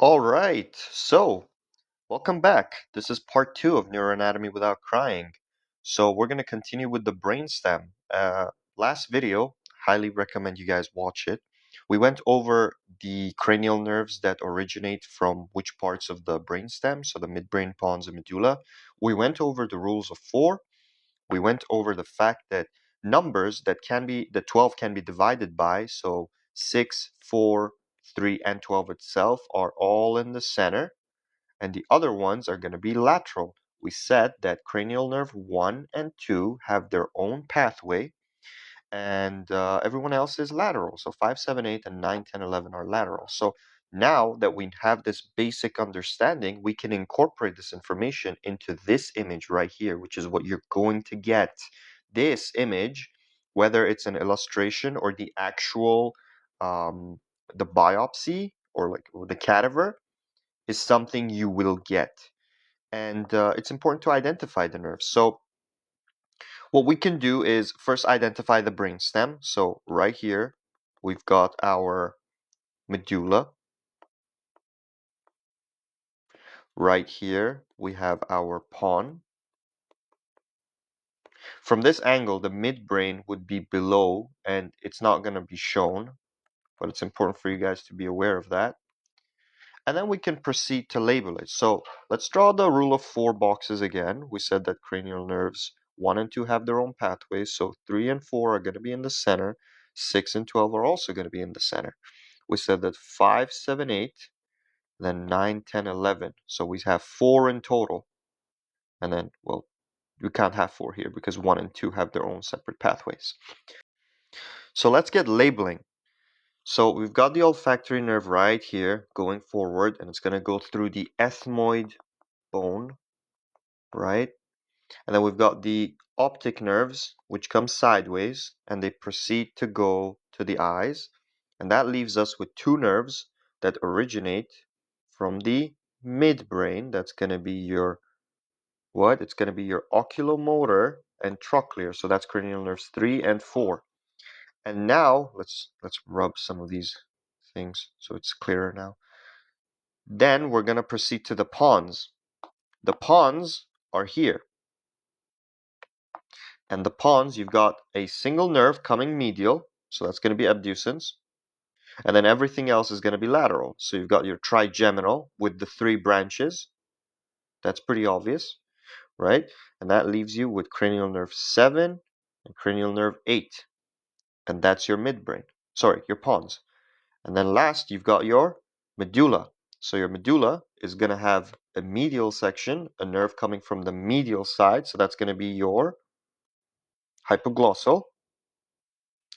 All right, so welcome back. This is part two of Neuroanatomy Without Crying. So we're going to continue with the brainstem. Last video, highly recommend you guys watch it. We went over the cranial nerves that originate from which parts of the brainstem, so the midbrain, pons, and medulla. We went over the rules of four. We went over the fact that numbers that 12 can be divided by, so 6, 4, 3, and 12 itself are all in the center, and the other ones are going to be lateral. We said that cranial nerve 1 and 2 have their own pathway, and everyone else is lateral. So 5, 7, 8, and 9, 10, 11 are lateral. So now that we have this basic understanding, we can incorporate this information into this image right here, which is what you're going to get. This image, whether it's an illustration or the actual, the biopsy or like the cadaver, is something you will get. And it's important to identify the nerves. So what we can do is first identify the brainstem. So right here, we've got our medulla. Right here, we have our pon. From this angle, the midbrain would be below, and it's not going to be shown, but it's important for you guys to be aware of that. And then we can proceed to label it. So let's draw the rule of four boxes again. We said that cranial nerves 1 and 2 have their own pathways, so 3 and 4 are going to be in the center. 6 and 12 are also going to be in the center. We said that 5, 7, 8, then 9, 10, 11. So we have 4 in total. And then, well, we can't have 4 here because 1 and 2 have their own separate pathways. So let's get labeling. So we've got the olfactory nerve right here going forward, and it's going to go through the ethmoid bone, right? And then we've got the optic nerves, which come sideways, and they proceed to go to the eyes. And that leaves us with two nerves that originate from the midbrain. That's going to be your what? It's going to be your oculomotor and trochlear. So that's cranial nerves 3 and 4. And now let's rub some of these things so it's clearer now. Then we're going to proceed to the pons. The pons are here. And the pons, you've got a single nerve coming medial, so that's going to be abducens. And then everything else is going to be lateral. So you've got your trigeminal with the 3 branches. That's pretty obvious, right? And that leaves you with cranial nerve 7 and cranial nerve 8. And that's your midbrain. Sorry, your pons. And then last, you've got your medulla. So your medulla is going to have a medial section, a nerve coming from the medial side. So that's going to be your hypoglossal,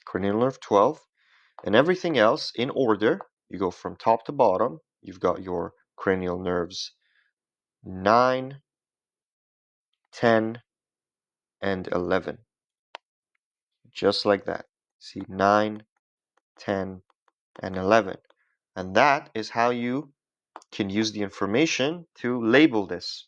cranial nerve 12. And everything else in order, you go from top to bottom. You've got your cranial nerves 9, 10, and 11. Just like that. See, 9, 10, and 11. And that is how you can use the information to label this.